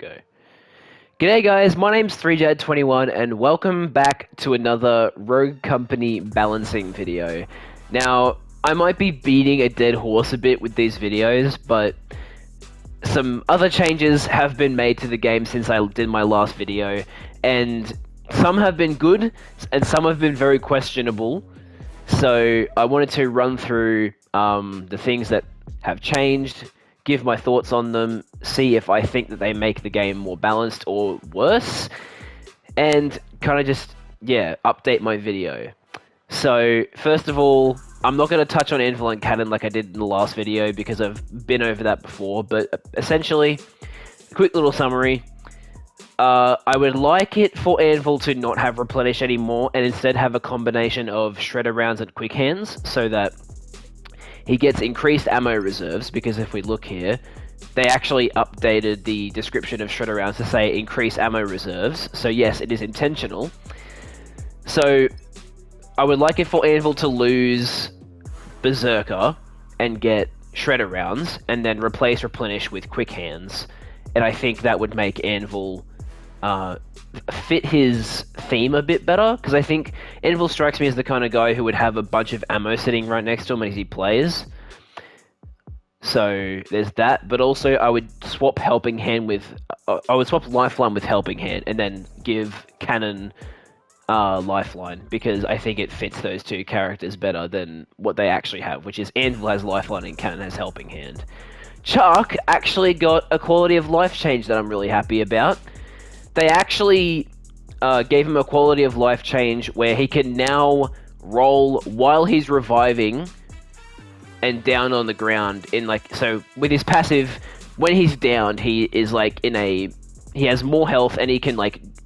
Go. G'day guys, my name's 3Jad21 and welcome back to another Rogue Company balancing video. Now, I might be beating a dead horse a bit with these videos, but some other changes have been made to the game since I did my last video, and some have been good and some have been very questionable. So I wanted to run through the things that have changed, give my thoughts on them, see if I think that they make the game more balanced or worse, and kind of just, update my video. So, first of all, I'm not going to touch on Anvil and Cannon like I did in the last video because I've been over that before, but essentially, quick little summary. I would like it for Anvil to not have replenish anymore and instead have a combination of shredder rounds and quick hands so that he gets increased ammo reserves, because if we look here, they actually updated the description of shredder rounds to say increase ammo reserves. So yes, it is intentional. So I would like it for Anvil to lose Berserker and get shredder rounds and then replace replenish with quick hands. And I think that would make Anvil fit his theme a bit better, because I think Anvil strikes me as the kind of guy who would have a bunch of ammo sitting right next to him as he plays. So there's that, but also I would swap Helping Hand with, I would swap Lifeline with Helping Hand and then give Cannon Lifeline, because I think it fits those two characters better than what they actually have, which is Anvil has Lifeline and Cannon has Helping Hand. Chaac actually got a quality of life change that I'm really happy about. They actually gave him a quality of life change where he can now roll while he's reviving and down on the ground so with his passive, when he's downed, he is he has more health and he can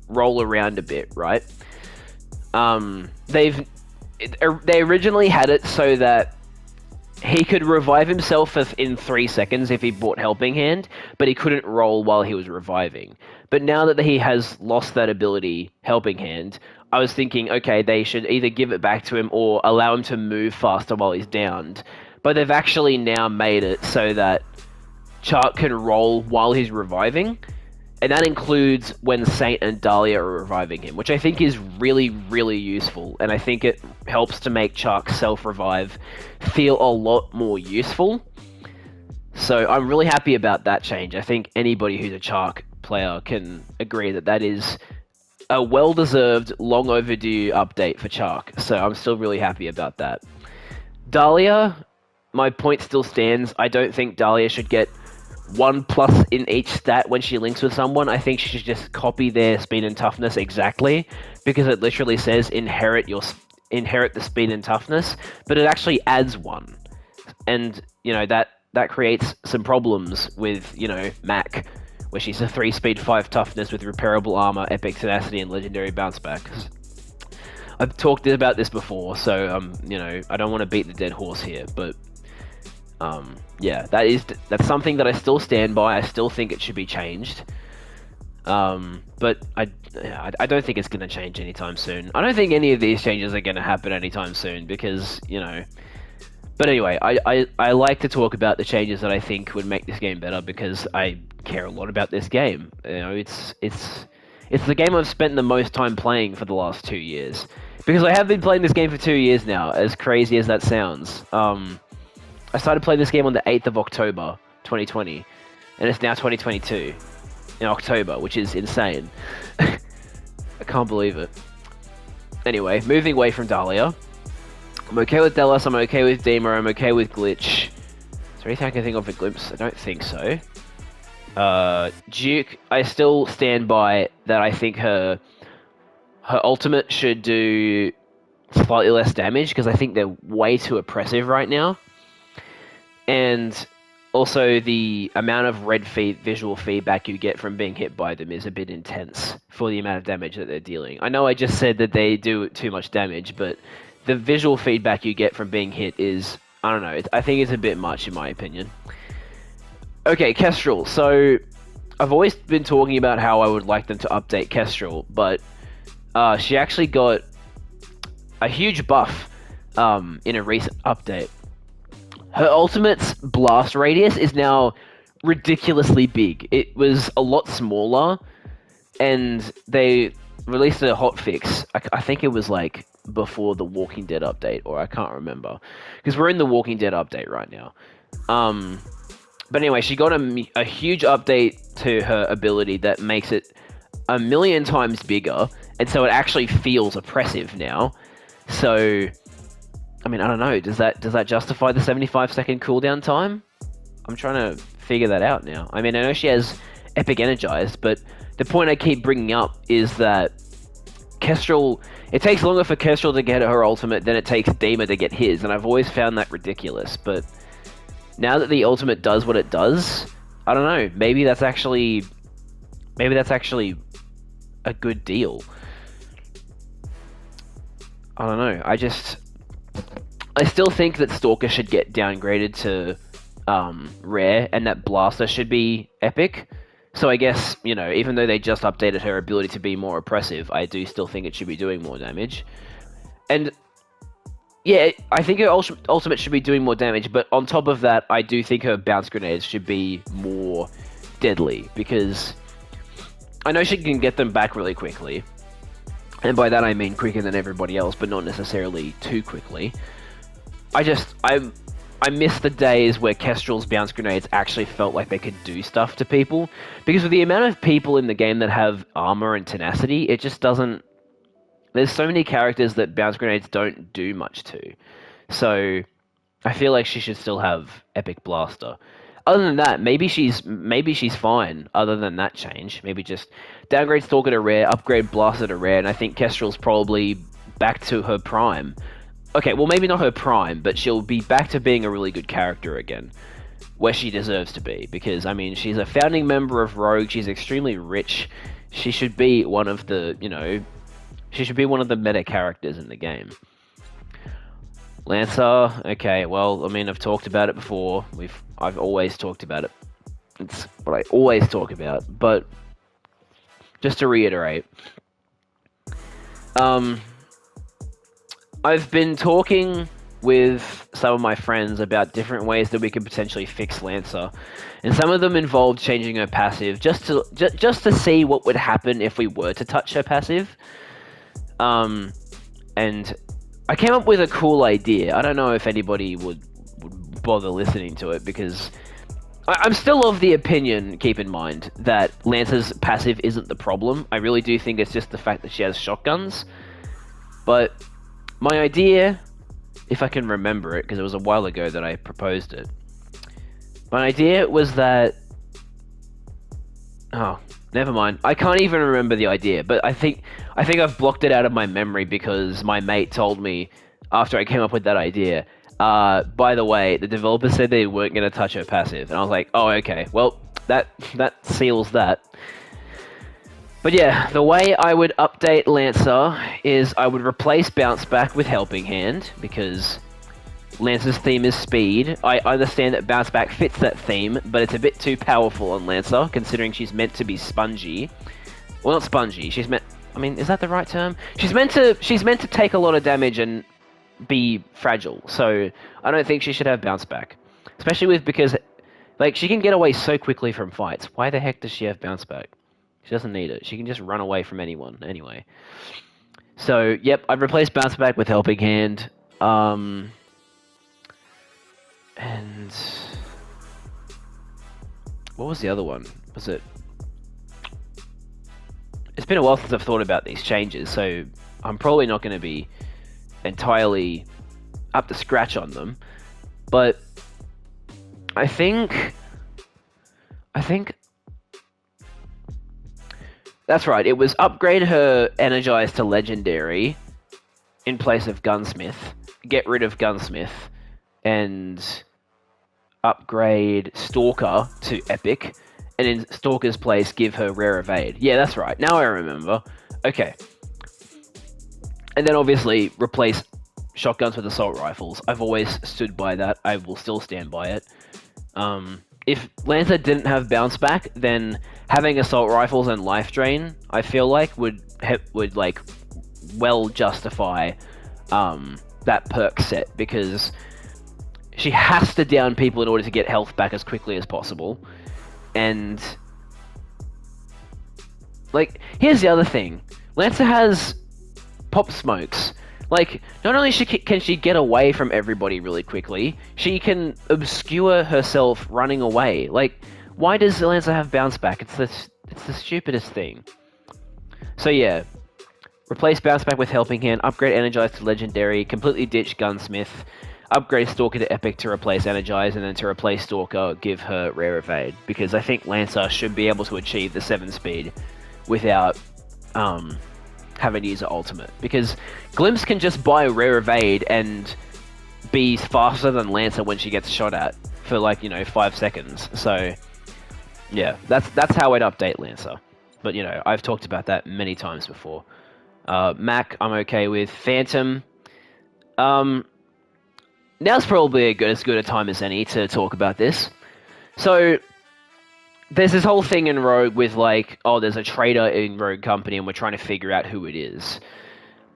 roll around a bit, right? They originally had it so that he could revive himself in 3 seconds if he bought Helping Hand, but he couldn't roll while he was reviving. But now that he has lost that ability, Helping Hand, I was thinking, okay, they should either give it back to him or allow him to move faster while he's downed. But they've actually now made it so that Chaac can roll while he's reviving, and that includes when Saint and Dahlia are reviving him, which I think is really, really useful, and I think it helps to make Chaac self-revive feel a lot more useful. So I'm really happy about that change. I think anybody who's a Chaac player can agree that that is a well-deserved, long overdue update for Chaac, so I'm still really happy about that. Dahlia, my point still stands. I don't think Dahlia should get 1+ in each stat when she links with someone. I think she should just copy their speed and toughness exactly, because it literally says inherit the speed and toughness, but it actually adds 1. And, that creates some problems with, Mac, where she's a 3 speed 5 toughness with repairable armor, epic tenacity, and legendary bounce backs. I've talked about this before, so, I don't want to beat the dead horse here, but that's something that I still stand by. I still think it should be changed. But I don't think it's going to change anytime soon. I don't think any of these changes are going to happen anytime soon because, But anyway, I like to talk about the changes that I think would make this game better because I care a lot about this game. It's the game I've spent the most time playing for the last 2 years. Because I have been playing this game for 2 years now, as crazy as that sounds. I started playing this game on the 8th of October, 2020, and it's now 2022 in October, which is insane. I can't believe it. Anyway, moving away from Dahlia. I'm okay with Delos, I'm okay with Demo, I'm okay with Glitch. Is there anything I can think of for Glimpse? I don't think so. Juke, I still stand by that. I think her ultimate should do slightly less damage, because I think they're way too oppressive right now. And also the amount of red visual feedback you get from being hit by them is a bit intense for the amount of damage that they're dealing. I know I just said that they do too much damage, but the visual feedback you get from being hit is, I don't know, I think it's a bit much in my opinion. Okay, Kestrel. So I've always been talking about how I would like them to update Kestrel, but she actually got a huge buff in a recent update. Her ultimate's blast radius is now ridiculously big. It was a lot smaller, and they released a hotfix. I think it was like before the Walking Dead update, or I can't remember, because we're in the Walking Dead update right now. But anyway, she got a huge update to her ability that makes it 1,000,000 times bigger, and so it actually feels oppressive now. So, I mean, I don't know. Does that justify the 75-second cooldown time? I'm trying to figure that out now. I mean, I know she has Epic Energized, but the point I keep bringing up is that Kestrel... It takes longer for Kestrel to get her ultimate than it takes Dima to get his, and I've always found that ridiculous, but... Now that the ultimate does what it does, I don't know. Maybe that's actually a good deal. I don't know. I still think that Stalker should get downgraded to rare, and that Blaster should be epic. So I guess, you know, even though they just updated her ability to be more oppressive, I do still think it should be doing more damage. And yeah, I think her ultimate should be doing more damage, but on top of that, I do think her bounce grenades should be more deadly, because I know she can get them back really quickly, and by that I mean quicker than everybody else, but not necessarily too quickly. I miss the days where Kestrel's bounce grenades actually felt like they could do stuff to people, because with the amount of people in the game that have armor and tenacity, it just doesn't... There's so many characters that bounce grenades don't do much to. So, I feel like she should still have Epic Blaster. Other than that, maybe she's fine, other than that change. Maybe just downgrade Stalker to rare, upgrade Blaster to rare, and I think Kestrel's probably back to her prime. Okay, well maybe not her prime, but she'll be back to being a really good character again. Where she deserves to be, because, I mean, she's a founding member of Rogue, she's extremely rich, she should be one of the, you know... She should be one of the meta characters in the game. Lancer, okay, well, I mean, I've talked about it before. I've always talked about it. It's what I always talk about. But just to reiterate, I've been talking with some of my friends about different ways that we could potentially fix Lancer, and some of them involved changing her passive just to see what would happen if we were to touch her passive. And I came up with a cool idea. I don't know if anybody would bother listening to it, because I'm still of the opinion, keep in mind, that Lancer's passive isn't the problem. I really do think it's just the fact that she has shotguns. But my idea, if I can remember it, because it was a while ago that I proposed it. My idea was that... Oh, never mind. I can't even remember the idea, but I think I've blocked it out of my memory because my mate told me after I came up with that idea, by the way, the developer said they weren't going to touch her passive, and I was like, oh, okay, well, that seals that. But yeah, the way I would update Lancer is I would replace Bounce Back with Helping Hand, because Lancer's theme is speed. I understand that Bounce Back fits that theme, but it's a bit too powerful on Lancer, considering she's meant to be spongy. Well, not spongy, she's meant... I mean, is that the right term? She's meant to take a lot of damage and be fragile, so I don't think she should have Bounce Back. Especially because, like, she can get away so quickly from fights. Why the heck does she have Bounce Back? She doesn't need it. She can just run away from anyone, anyway. So, yep, I'd replace Bounce Back with Helping Hand. And what was the other one? Was it... It's been a while since I've thought about these changes, so I'm probably not going to be entirely up to scratch on them. But I think that's right. It was upgrade her Energized to Legendary in place of Gunsmith, get rid of Gunsmith, and upgrade Stalker to Epic, and in Stalker's place give her Rare Evade. Yeah, that's right. Now I remember. Okay. And then obviously replace shotguns with assault rifles. I've always stood by that. I will still stand by it. If Lancer didn't have Bounce Back, then having assault rifles and life drain, I feel like would like well justify that perk set, because she has to down people in order to get health back as quickly as possible. and like, here's the other thing. Lancer has pop smokes. Like, not only can she get away from everybody really quickly, she can obscure herself running away. Like, why does Lancer have bounce back? It's the stupidest thing. So yeah, replace bounce back with helping hand, upgrade energize to legendary, completely ditch gunsmith, upgrade Stalker to epic to replace energize, and then to replace Stalker, give her rare evade, because I think Lancer should be able to achieve the 7 speed without having to use her ultimate, because Glimpse can just buy rare evade and be faster than Lancer when she gets shot at for, like, 5 seconds. So yeah, that's how I'd update Lancer. But I've talked about that many times before. Mac, I'm okay with. Phantom, now's probably as good a time as any to talk about this. So there's this whole thing in Rogue with, like, oh, there's a traitor in Rogue Company and we're trying to figure out who it is.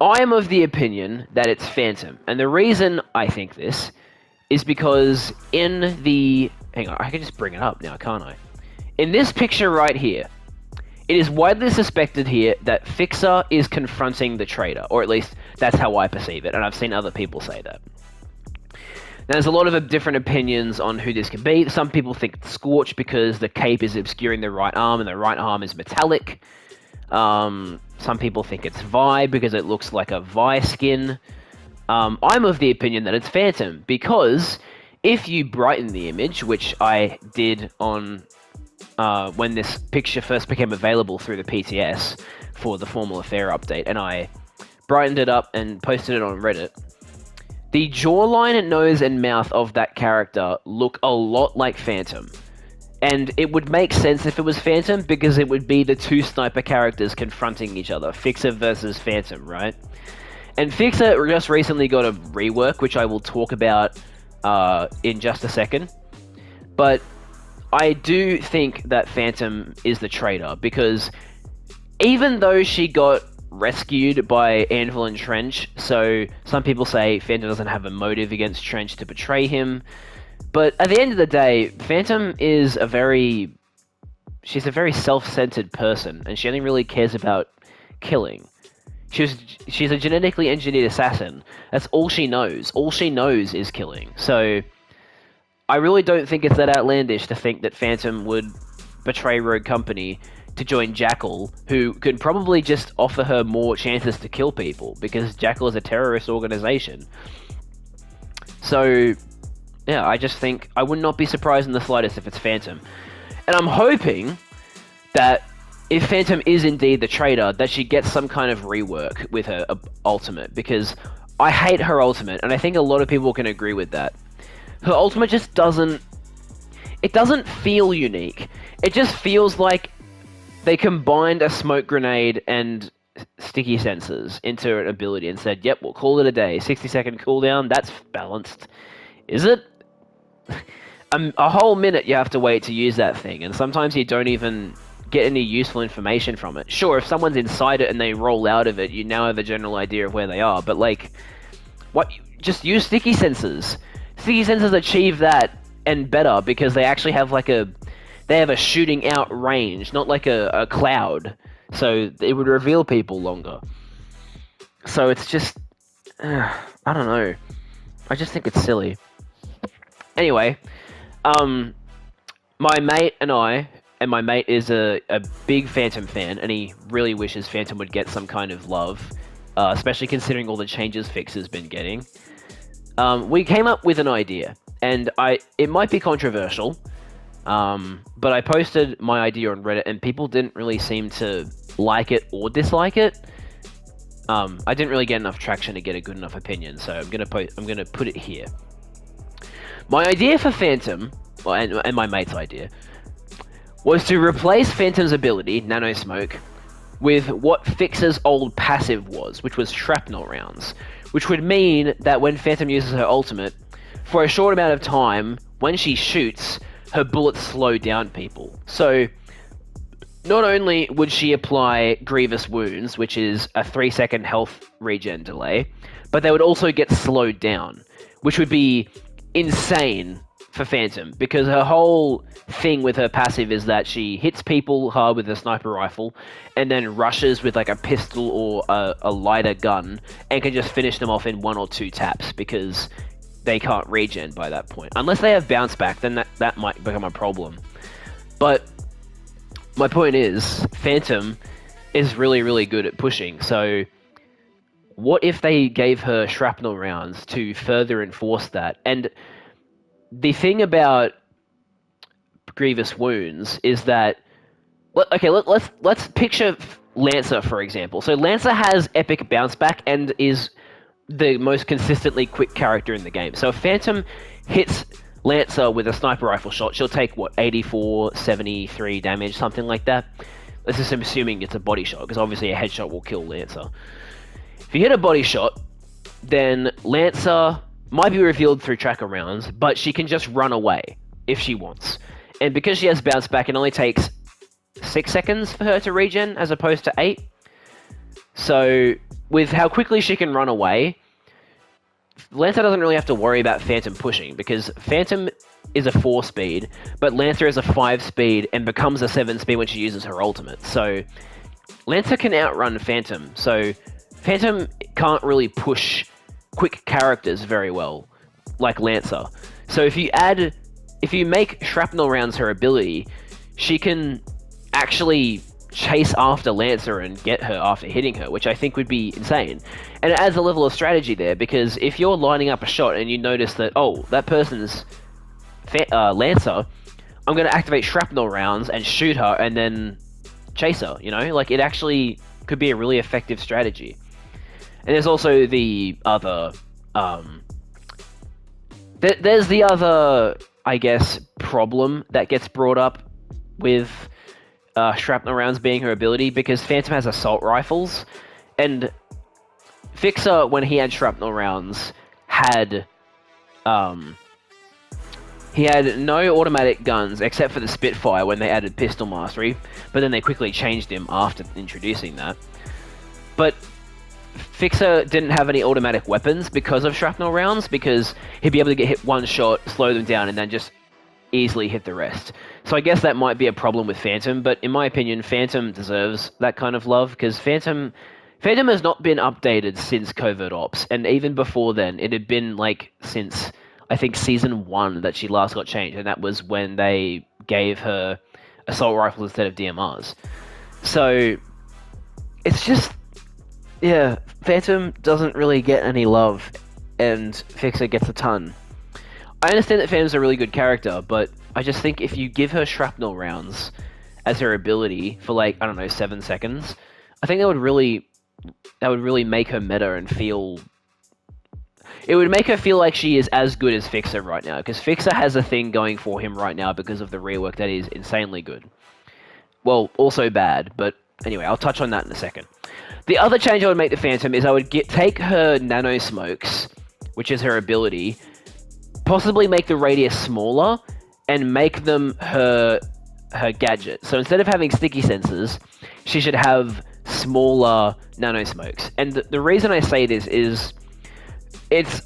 I am of the opinion that it's Phantom. And the reason I think this is because in the... Hang on, I can just bring it up now, can't I? In this picture right here, it is widely suspected here that Fixer is confronting the traitor. Or at least, that's how I perceive it. And I've seen other people say that. Now, there's a lot of different opinions on who this could be. Some people think it's Scorch because the cape is obscuring the right arm and the right arm is metallic. Some people think it's Vi because it looks like a Vi skin. I'm of the opinion that it's Phantom because if you brighten the image, which I did on when this picture first became available through the PTS for the Formal Affair update, and I brightened it up and posted it on Reddit, the jawline, nose, and mouth of that character look a lot like Phantom. And it would make sense if it was Phantom, because it would be the two sniper characters confronting each other. Fixer versus Phantom, right? And Fixer just recently got a rework, which I will talk about in just a second. But I do think that Phantom is the traitor, because even though she got rescued by Anvil and Trench, so some people say Phantom doesn't have a motive against Trench to betray him, but at the end of the day, Phantom is she's a very self-centered person, and she only really cares about killing. She's a genetically engineered assassin. That's all she knows. All she knows is killing. So I really don't think it's that outlandish to think that Phantom would betray Rogue Company to join Jackal, who could probably just offer her more chances to kill people, because Jackal is a terrorist organization. So yeah, I just think I would not be surprised in the slightest if it's Phantom. And I'm hoping that if Phantom is indeed the traitor, that she gets some kind of rework with her ultimate, because I hate her ultimate, and I think a lot of people can agree with that. Her ultimate just doesn't feel unique. It just feels like they combined a smoke grenade and sticky sensors into an ability and said, yep, we'll call it a day. 60-second cooldown, that's balanced. Is it? A whole minute you have to wait to use that thing, and sometimes you don't even get any useful information from it. Sure, if someone's inside it and they roll out of it, you now have a general idea of where they are, but like, what? Just use sticky sensors. Sticky sensors achieve that and better, because they actually have they have a shooting out range, not like a cloud, so it would reveal people longer. So it's just, I don't know. I just think it's silly. Anyway, my mate and my mate is a big Phantom fan, and he really wishes Phantom would get some kind of love, especially considering all the changes Fixer's been getting. We came up with an idea, and it might be controversial, but I posted my idea on Reddit, and people didn't really seem to like it or dislike it. I didn't really get enough traction to get a good enough opinion, so I'm gonna put it here. My idea for Phantom, and my mate's idea, was to replace Phantom's ability, Nano Smoke, with what Fixer's old passive was, which was shrapnel rounds, which would mean that when Phantom uses her ultimate, for a short amount of time, when she shoots, her bullets slow down people. So not only would she apply Grievous Wounds, which is a 3-second health regen delay, but they would also get slowed down, which would be insane for Phantom, because her whole thing with her passive is that she hits people hard with a sniper rifle and then rushes with like a pistol or a lighter gun and can just finish them off in 1 or 2 taps because they can't regen by that point. Unless they have bounce back, then that might become a problem. But my point is, Phantom is really, really good at pushing, so what if they gave her shrapnel rounds to further enforce that? And the thing about grievous wounds is that, okay, let's picture Lancer, for example. So Lancer has epic bounce back and is the most consistently quick character in the game. So if Phantom hits Lancer with a sniper rifle shot, she'll take, what, 84, 73 damage, something like that? This is assuming it's a body shot, because obviously a headshot will kill Lancer. If you hit a body shot, then Lancer might be revealed through tracker rounds, but she can just run away if she wants. And because she has bounce back, it only takes 6 seconds for her to regen, as opposed to 8. So, with how quickly she can run away, Lancer doesn't really have to worry about Phantom pushing, because Phantom is a 4 speed, but Lancer is a 5 speed and becomes a 7 speed when she uses her ultimate. So, Lancer can outrun Phantom, so Phantom can't really push quick characters very well, like Lancer. So if you make shrapnel rounds her ability, she can actually chase after Lancer and get her after hitting her, which I think would be insane. And it adds a level of strategy there, because if you're lining up a shot and you notice that, oh, that person's Lancer, I'm going to activate shrapnel rounds and shoot her and then chase her, you know? Like, it actually could be a really effective strategy. And there's also the other, there's the other, I guess, problem that gets brought up with shrapnel rounds being her ability, because Phantom has assault rifles, and Fixer, when he had shrapnel rounds, had no automatic guns except for the Spitfire when they added pistol mastery, but then they quickly changed him after introducing that. But Fixer didn't have any automatic weapons because of shrapnel rounds, because he'd be able to get hit one shot, slow them down, and then just easily hit the rest. So I guess that might be a problem with Phantom, but in my opinion, Phantom deserves that kind of love, because Phantom has not been updated since Covert Ops, and even before then, it had been like since, I think, Season 1 that she last got changed, and that was when they gave her assault rifles instead of DMRs. So, it's just, yeah, Phantom doesn't really get any love, and Fixer gets a ton. I understand that Phantom's a really good character, but I just think if you give her shrapnel rounds as her ability for, like, I don't know, 7 seconds, I think that would really make her meta and feel... It would make her feel like she is as good as Fixer right now, because Fixer has a thing going for him right now because of the rework that is insanely good. Well, also bad, but anyway, I'll touch on that in a second. The other change I would make to Phantom is I would take her nano smokes, which is her ability, possibly make the radius smaller, and make them her gadget. So instead of having sticky sensors, she should have smaller nano smokes. And the reason I say this is,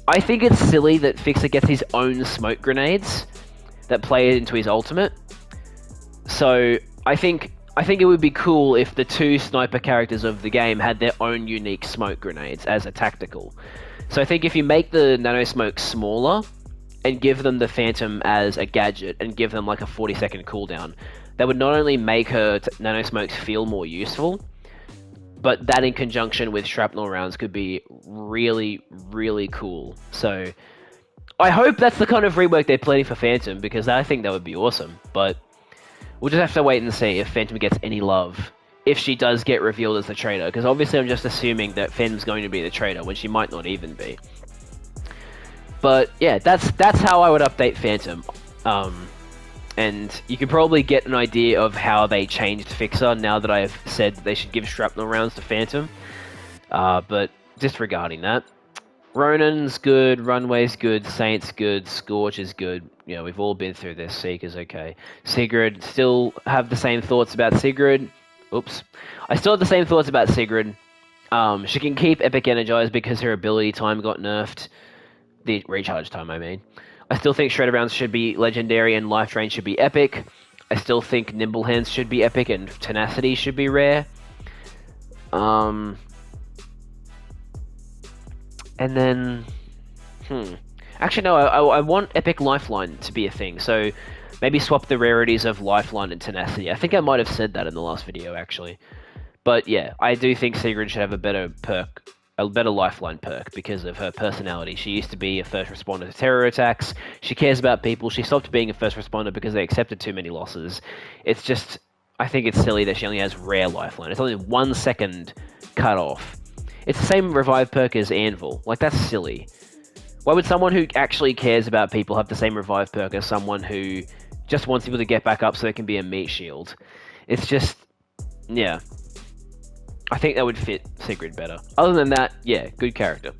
I think it's silly that Fixer gets his own smoke grenades that play into his ultimate. So I think it would be cool if the 2 sniper characters of the game had their own unique smoke grenades as a tactical. So I think if you make the nano smokes smaller and give them the Phantom as a gadget and give them like a 40-second cooldown, that would not only make her nano smokes feel more useful, but that in conjunction with shrapnel rounds could be really, really cool. So I hope that's the kind of rework they're planning for Phantom, because I think that would be awesome. But we'll just have to wait and see if Phantom gets any love, if she does get revealed as the traitor, because obviously I'm just assuming that Phantom's going to be the traitor when she might not even be. But yeah, that's how I would update Phantom. And you can probably get an idea of how they changed Fixer now that I've said that they should give shrapnel rounds to Phantom. But disregarding that, Ronin's good, Runway's good, Saint's good, Scorch is good. You know, we've all been through this. Seeker's okay. Sigrid, still have the same thoughts about Sigrid. Oops. I still have the same thoughts about Sigrid. She can keep Epic Energized because her ability time got nerfed. The recharge time, I mean. I still think Shredder Rounds should be legendary and Life Drain should be epic. I still think Nimble Hands should be epic and Tenacity should be rare. And then... Actually, no, I want Epic Lifeline to be a thing, so maybe swap the rarities of Lifeline and Tenacity. I think I might have said that in the last video, actually. But yeah, I do think Sigrid should have a better perk, a better Lifeline perk, because of her personality. She used to be a first responder to terror attacks. She cares about people. She stopped being a first responder because they accepted too many losses. It's just... I think it's silly that she only has rare Lifeline. It's only 1 second cut off. It's the same revive perk as Anvil. Like, that's silly. Why would someone who actually cares about people have the same revive perk as someone who just wants people to get back up so they can be a meat shield? It's just... yeah. I think that would fit Sigrid better. Other than that, yeah, good character.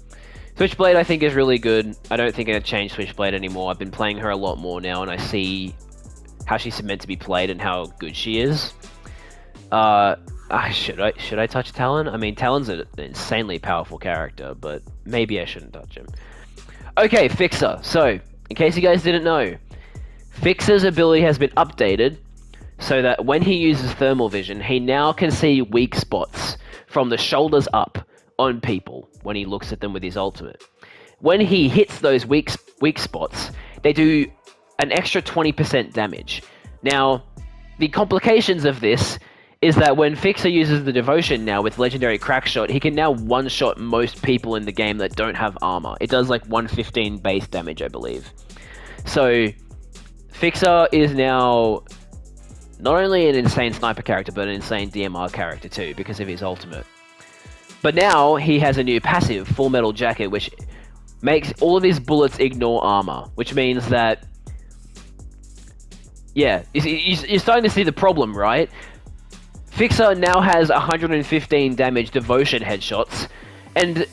Switchblade, I think, is really good. I don't think I'm going to change Switchblade anymore. I've been playing her a lot more now, and I see how she's meant to be played and how good she is. Should I touch Talon? I mean, Talon's an insanely powerful character, but maybe I shouldn't touch him. Okay, Fixer. So, in case you guys didn't know, Fixer's ability has been updated so that when he uses thermal vision, he now can see weak spots from the shoulders up on people when he looks at them with his ultimate. When he hits those weak spots, they do an extra 20% damage. Now, the complications of this is that when Fixer uses the Devotion now with Legendary Crackshot, he can now one-shot most people in the game that don't have armor. It does like 115 base damage, I believe. So, Fixer is now not only an insane sniper character, but an insane DMR character too, because of his ultimate. But now, he has a new passive, Full Metal Jacket, which makes all of his bullets ignore armor, which means that... yeah, you're starting to see the problem, right? Fixer now has 115 damage Devotion headshots, and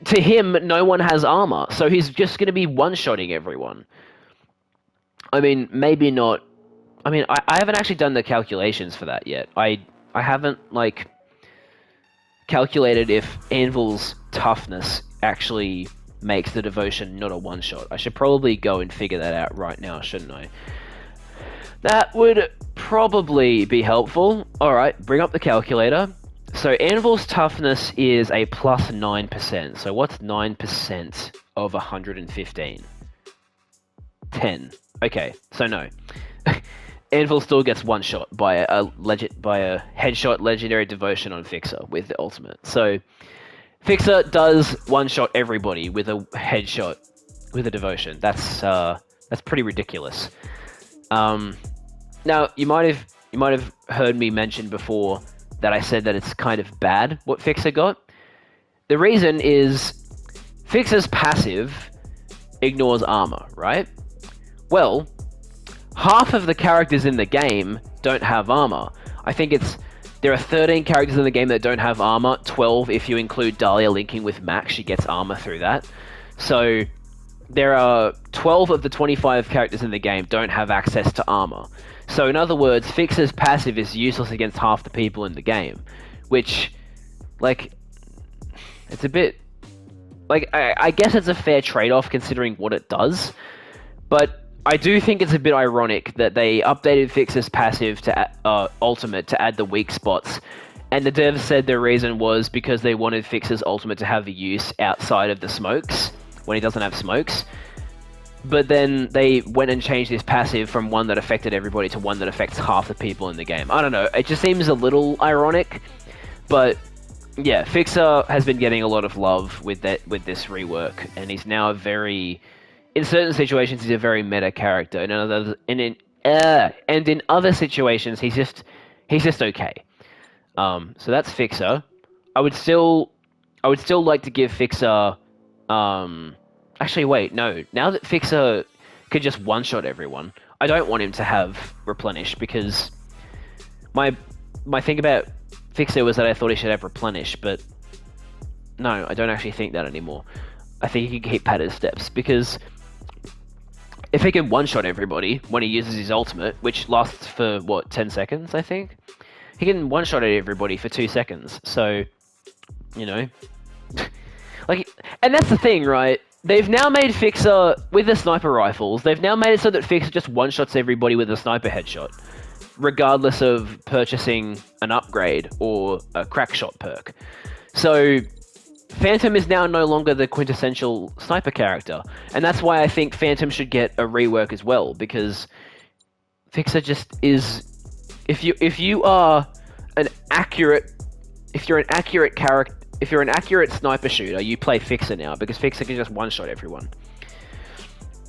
to him, no one has armor, so he's just going to be one-shotting everyone. I mean, maybe not... I mean, I haven't actually done the calculations for that yet. I haven't, like, calculated if Anvil's toughness actually makes the Devotion not a one-shot. I should probably go and figure that out right now, shouldn't I? That would probably be helpful. Alright, bring up the calculator. So Anvil's toughness is a plus 9%. So what's 9% of 115? 10. Okay, so no. Anvil still gets one shot by a headshot legendary Devotion on Fixer with the ultimate. So Fixer does one shot everybody with a headshot with a Devotion. That's pretty ridiculous. Now you might have heard me mention before that I said that it's kind of bad what Fixer got. The reason is Fixer's passive ignores armor, right? Well, half of the characters in the game don't have armor. I think there are 13 characters in the game that don't have armor, 12 if you include Dahlia linking with Max, she gets armor through that. So there are 12 of the 25 characters in the game don't have access to armor. So in other words, Fixer's passive is useless against half the people in the game, which, like, it's a bit, like, I guess it's a fair trade-off considering what it does, but I do think it's a bit ironic that they updated Fixer's passive to ultimate to add the weak spots, and the devs said their reason was because they wanted Fixer's ultimate to have a use outside of the smokes, when he doesn't have smokes. But then they went and changed this passive from one that affected everybody to one that affects half the people in the game. I don't know, it just seems a little ironic, but yeah, Fixer has been getting a lot of love with this rework, and he's now in certain situations he's a very meta character, and in other situations he's just okay. So that's Fixer. I would still like to give Fixer actually, wait, no. Now that Fixer could just one-shot everyone, I don't want him to have Replenish, because my thing about Fixer was that I thought he should have Replenish, but no, I don't actually think that anymore. I think he can keep Padded Steps, because if he can one-shot everybody when he uses his ultimate, which lasts for, 10 seconds, I think? He can one-shot everybody for 2 seconds, so, you know. Like, and that's the thing, right? they've now made Fixer, with the sniper rifles, they've now made it so that Fixer just one-shots everybody with a sniper headshot, regardless of purchasing an upgrade or a crack shot perk. So Phantom is now no longer the quintessential sniper character, and that's why I think Phantom should get a rework as well, because Fixer just is... If you're an accurate character, if you're an accurate sniper shooter, you play Fixer now, because Fixer can just one-shot everyone.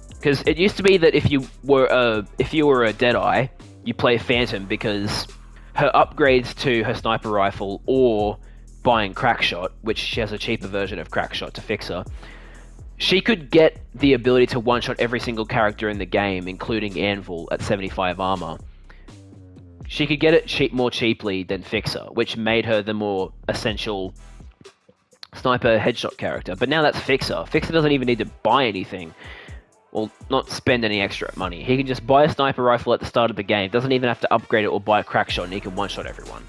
Because it used to be that if you were a Deadeye, you play Phantom because her upgrades to her sniper rifle or buying Crackshot, which she has a cheaper version of Crackshot to Fixer, she could get the ability to one-shot every single character in the game, including Anvil at 75 armor. She could get it more cheaply than Fixer, which made her the more essential sniper headshot character. But now that's Fixer. Fixer doesn't even need to buy anything, or not spend any extra money. He can just buy a sniper rifle at the start of the game, doesn't even have to upgrade it or buy a crack shot, and he can one-shot everyone.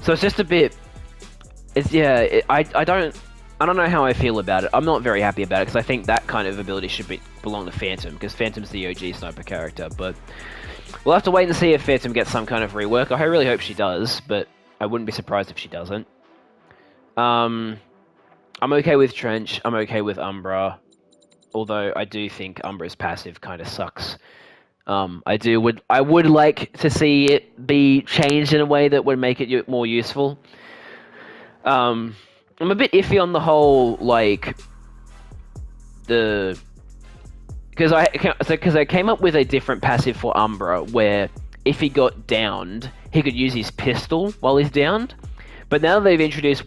So it's just a bit... I don't know how I feel about it. I'm not very happy about it, because I think that kind of ability should belong to Phantom, because Phantom's the OG sniper character, but we'll have to wait and see if Phantom gets some kind of rework. I really hope she does, but I wouldn't be surprised if she doesn't. I'm okay with Trench, I'm okay with Umbra, although I do think Umbra's passive kind of sucks. I would like to see it be changed in a way that would make it more useful. I'm a bit iffy on the whole, like, because I came up with a different passive for Umbra, where if he got downed, he could use his pistol while he's downed. But now they've introduced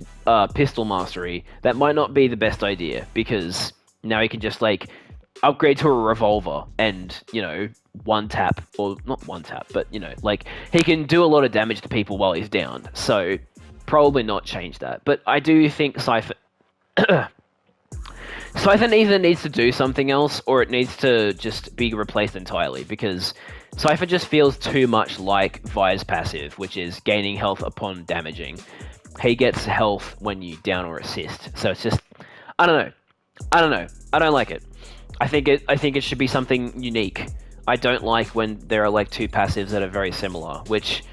pistol mastery, that might not be the best idea, because now he can just, like, upgrade to a revolver and, you know, one tap, or not one tap, but, you know, like, he can do a lot of damage to people while he's downed. So probably not change that. But I do think Siphon either needs to do something else, or it needs to just be replaced entirely, because Cypher just feels too much like Vi's passive, which is gaining health upon damaging. He gets health when you down or assist, so it's just... I don't know. I don't like it. I think it should be something unique. I don't like when there are, like, two passives that are very similar, which...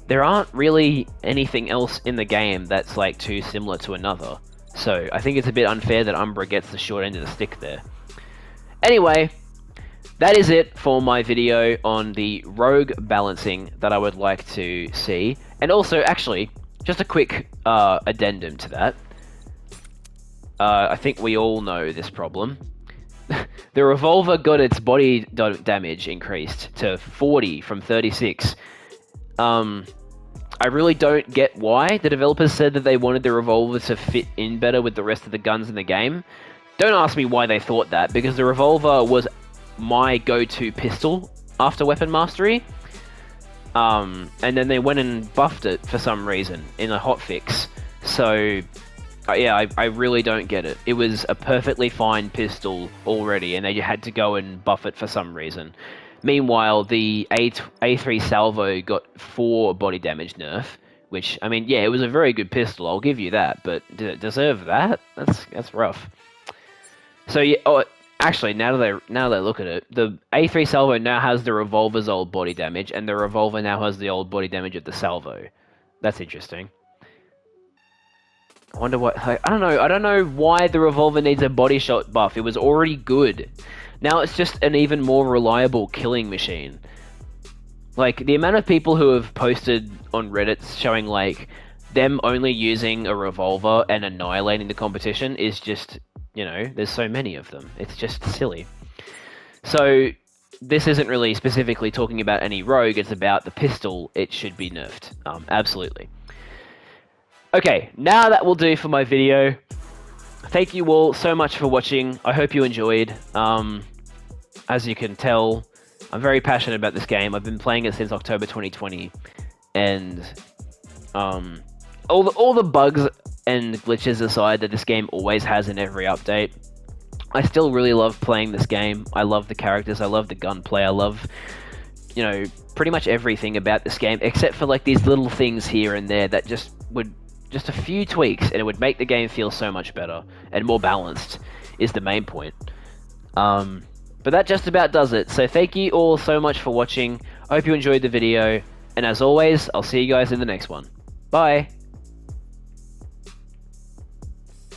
there aren't really anything else in the game that's, like, too similar to another. So I think it's a bit unfair that Umbra gets the short end of the stick there. Anyway, that is it for my video on the rogue balancing that I would like to see. And also, actually, just a quick addendum to that. I think we all know this problem. The revolver got its body damage increased to 40 from 36. I really don't get why. The developers said that they wanted the revolver to fit in better with the rest of the guns in the game. Don't ask me why they thought that, because the revolver was my go-to pistol after Weapon Mastery. And then they went and buffed it for some reason in a hotfix. So, yeah, I really don't get it. It was a perfectly fine pistol already, and they had to go and buff it for some reason. Meanwhile, the A3 Salvo got 4 body damage nerf, which, I mean, yeah, it was a very good pistol, I'll give you that, but did it deserve that? That's rough. So, yeah, actually, now that I look at it, the A3 Salvo now has the revolver's old body damage, and the revolver now has the old body damage of the Salvo. That's interesting. I wonder what... I don't know why the revolver needs a body shot buff. It was already good. Now it's just an even more reliable killing machine. Like, the amount of people who have posted on Reddit showing, like, them only using a revolver and annihilating the competition is just, you know, there's so many of them. It's just silly. So, this isn't really specifically talking about any rogue, it's about the pistol. It should be nerfed. Absolutely. Okay, now that will do for my video. Thank you all so much for watching. I hope you enjoyed. As you can tell, I'm very passionate about this game. I've been playing it since October 2020, and all the bugs and glitches aside that this game always has in every update, I still really love playing this game. I love the characters, I love the gunplay, I love, you know, pretty much everything about this game, except for, like, these little things here and there that just a few tweaks, and it would make the game feel so much better and more balanced. is the main point. But that just about does it. So thank you all so much for watching. I hope you enjoyed the video. And as always, I'll see you guys in the next one. Bye!